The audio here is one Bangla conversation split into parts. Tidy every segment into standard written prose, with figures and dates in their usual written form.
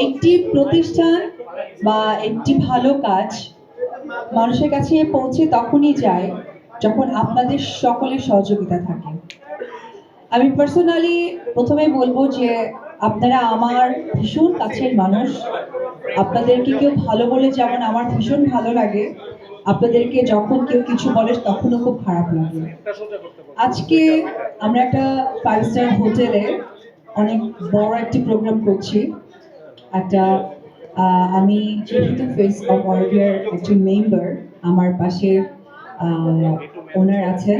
একটি প্রতিষ্ঠান বা একটি ভালো কাজ মানুষের কাছে পৌঁছে তখনই যায় যখন আপনাদের সকলের সহযোগিতা থাকে। আমি পার্সোনালি প্রথমে বলবো যে আপনারা আমার ভীষণ কাছের মানুষ। আপনাদেরকে কেউ ভালো বলে যেমন আমার ভীষণ ভালো লাগে, আপনাদেরকে যখন কেউ কিছু বলে তখনও খুব খারাপ লাগে। আজকে আমরা একটা 5 স্টার হোটেলে অনেক বড় একটি প্রোগ্রাম করছি। একটা আমি যেহেতু ফেস অফ অরবিয়ার একজন মেম্বার, আমার পাশে ওনার আছেন।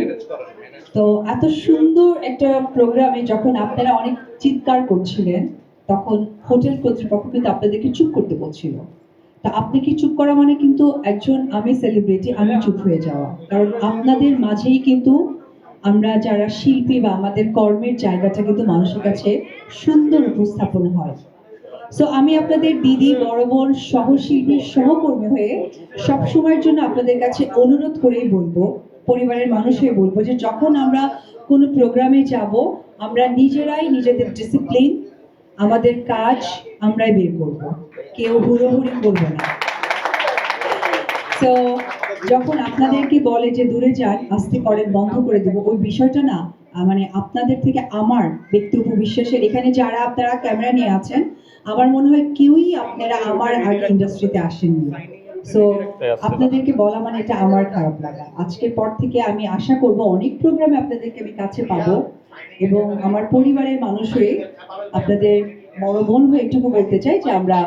তো এত সুন্দর একটা প্রোগ্রামে যখন আপনারা অনেক চিৎকার করছিলেন, তখন হোটেল কর্তৃপক্ষ কিন্তু আপনাদেরকে চুপ করতে বলছিল। তা আপনি কি চুপ করা মানে কিন্তু একজন আমি সেলিব্রিটি, আমি চুপ হয়ে যাওয়া, কারণ আপনাদের মাঝেই কিন্তু আমরা যারা শিল্পী বা আমাদের কর্মের জায়গাটা কিন্তু মানুষের কাছে সুন্দর উপস্থাপন হয়। সো আমি আপনাদের দিদি, বড় বোন, সহশিল্পী, সহকর্মী হয়ে সবসময়ের জন্য আপনাদের কাছে অনুরোধ করেই বলবো, পরিবারের মানুষ হয়ে বলবো যে যখন আমরা কোনো প্রোগ্রামে যাব, আমরা নিজেরাই নিজেদের ডিসিপ্লিন, আমাদের কাজ আমরাই বের করব, কেউ হুড়োহুড়ি করবো না। তো যখন আপনাদেরকে বলে যে দূরে যান, আস্তে করেন, বন্ধ করে দেবো, ওই বিষয়টা না, মানে আপনাদের থেকে আমার ব্যক্তিগত বিশ্বাসের, এখানে যারা আপনারা ক্যামেরা নিয়ে আছেন, আমার মনে হয় কেউই আপনারা আমার আগে ইন্ডাস্ট্রিতে আসেননি। সো আপনাদেরকে বলা মানে এটা আমার খারাপ লাগা। আজকের পর থেকে আমি আশা করব অনেক প্রোগ্রামে আপনাদেরকে আমি কাছে পাবো, এবং আমার পরিবারের মানুষ হয়ে আপনাদের বড় বোন হয়ে এটুকু বলতে চাই যে আমরা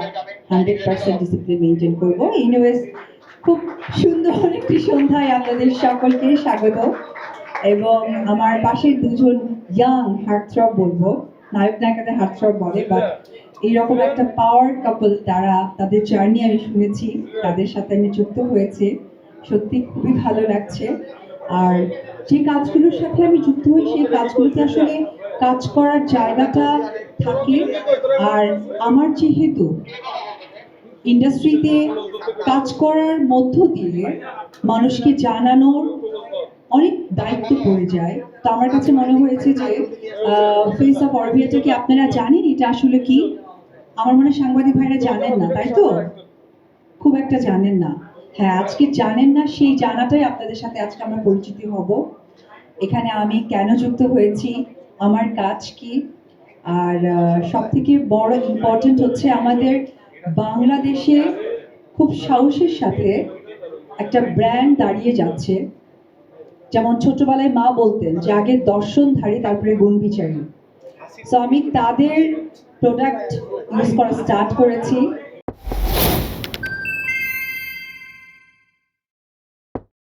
100% ডিসিপ্লিন মেনটেন করবো। এনিওয়েজ, খুব সুন্দর একটি সন্ধ্যায় আপনাদের সকলকে স্বাগত। এবং আমার পাশে দুজন ইয়াং হার্টথ্রব, বলবো নায়ক নায়িকাদের হার্টথ্রব বলে, বাট এইরকম একটা পাওয়ার কাপল, তাদের জার্নি আমি শুনেছি, তাদের সাথে আমি যুক্ত হয়েছি, সত্যি খুবই ভালো লাগছে। আর যে কাজগুলোর সাথে আমি যুক্ত হই, সেই কাজগুলোতে আসলে কাজ করার জায়গাটা থাকে। আর আমার যেহেতু ইন্ডাস্ট্রিতে কাজ করার মধ্য দিয়ে মানুষকে জানানোর অনেক দায়িত্ব পড়ে যায়, তো আমার কাছে মনে হয়েছে যে ফেস অফ অরবিয়াটা কি আপনারা জানেন এটা আসলে কি? আমার মনে হয় সাংবাদিক ভাইরা জানেন না, তাই তো? খুব একটা জানেন না। হ্যাঁ, আজকে জানেন না, সেই জানাটাই আপনাদের সাথে আজকে আমরা পরিচিত হব। এখানে আমি কেন যুক্ত হয়েছি, আমার কাজ কি, আর সব থেকে বড় ইম্পর্টেন্ট হচ্ছে আমাদের বাংলাদেশে খুব সাহসের সাথে একটা ব্র্যান্ড দাঁড়িয়ে যাচ্ছে। যেমন ছোটবেলায় মা বলতেন যে আগে দর্শনধারী, তারপরে গুণ বিচারী। সো আমি তাদের প্রোডাক্ট ইউজ করা স্টার্ট করেছি।